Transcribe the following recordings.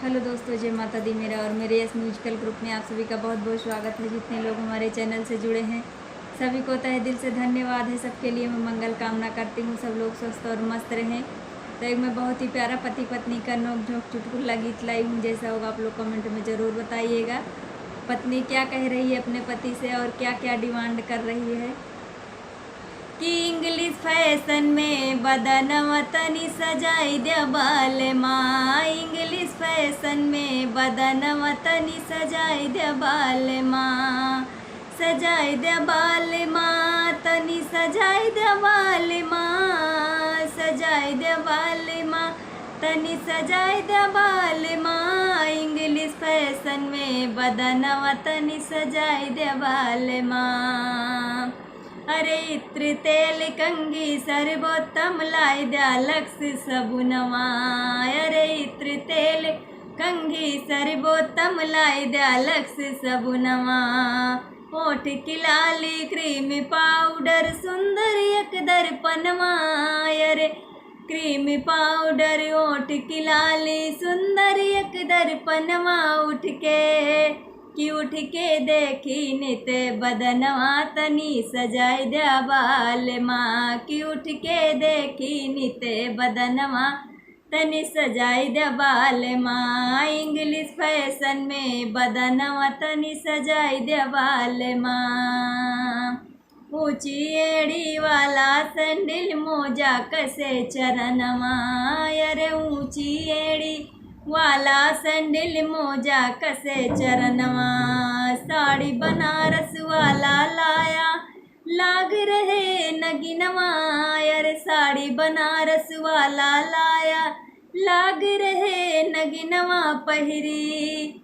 Hello दोस्तों, जय माता दी। मेरा और मेरे यस म्यूजिकल ग्रुप में आप सभी का बहुत बहुत स्वागत है। जितने लोग हमारे चैनल से जुड़े हैं सभी को तहे दिल से धन्यवाद है। सबके लिए मैं मंगल कामना करती हूँ, सब लोग स्वस्थ और मस्त रहें। तो एक मैं बहुत ही प्यारा पति पत्नी का नोक झोंक चुटकुला गीत लाई हूँ। जैसा होगा आप लोग कमेंट में ज़रूर बताइएगा। पत्नी क्या कह रही है अपने पति से और क्या क्या डिमांड कर रही है कि इंग्लिश फैशन में बदनवा तनी सजाई दे बाल माँ। इंग्लिश फैशन में बदनवा तनी सजाई दे बाल माँ। सजाई दे बाल माँ, तनी सजाई दे बाल माँ। सजाई दे बाल माँ, तनी सजाई दे बाल माँ। इंग्लिश फैशन में बदनवा तनी सजाई दे बाल माँ। अरे इत्र तेल कंगी सर्वोत्तम लाई द्या लक्ष्य सबुनवा। अरे इत्र तेल कंगी सर्वोत्तम लाई द्या लक्ष्य सबुनवा। होठ की लाली क्रीम पाउडर सुंदर एक दर्पणवा। अरे क्रीम पाउडर होठ की लाली सुंदर एक दर्पणवा। उठ के देखी नित बदनवा तनी सजाई द्या बाल माँ। कि उठ के देखी नित बदनवा तनी सजाई द्या बाल माँ। इंग्लिश फैशन में बदनवा तनी सजाई द्या बाल माँ। ऊंची एड़ी वाला सैंडल मोजा कसे चरणवा। अरे ऊंची एड़ी वाला सैंडल मोजा कसे चरणवा। साड़ी बनारस वाला लाया लाग रहे नगिनवा। अरे साड़ी बनारस वाला लाया लाग रहे नगिनवा। पहिरी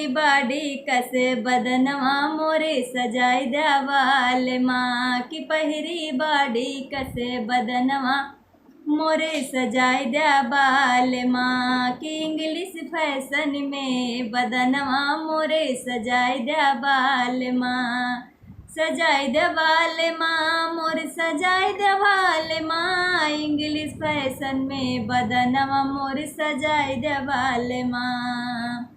बाड़ी कसे बदनवा मोरे सजाई द्या बाल माँ। कि पहिरी बाड़ी कसे बदनवा मोरे सजाई द्या बाल माँ। कि इंग्लिश फैशन में बदनवा मोरे सजाई द्या बाल माँ। सजाई द्या बाल माँ, मोरे सजाई द्या बाल माँ। इंग्लिश फैशन में बदनवा मोरे सजाई द्या बाल माँ।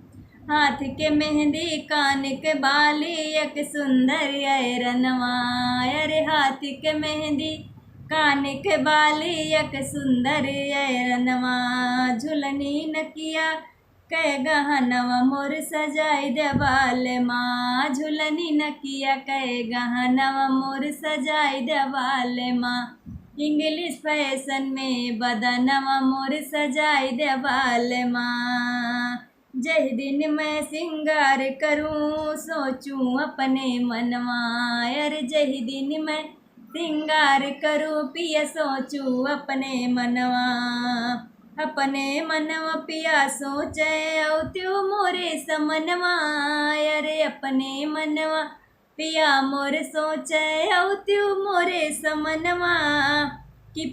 हाथ के मेहंदी कान के बाली एक सुंदर ऐरनवा। अरे हाथ के मेहंदी कान के बाली एक सुंदर ऐरनवा। झुलनी नकिया कै गहनवा मोर सजाई दे बाल माँ। झुलनी नकिया कै गहनवा मोर सजाई दे बाल माँ। इंग्लिश फैशन में बदनवा मोर सजाई दे बाल माँ। जय दिन मैं सिंगार करूं सोचूं अपने मनवा। अरे जय दिन मैं सिंगार करूं पिया सोचूं अपने मनवा। अपने मनवा पिया सोचे औ त्यो मोरे समनवा। अरे अपने मनवा पिया मोर सोचे औ त्यो मोरे समनवा। कि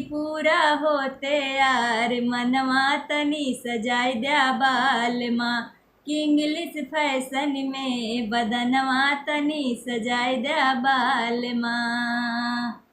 पूरा होते यार मनवा तनी सजाई द्या बाल माँ। कि इंग्लिश फैशन में बदनवा तनी सजाई द्या बाल माँ।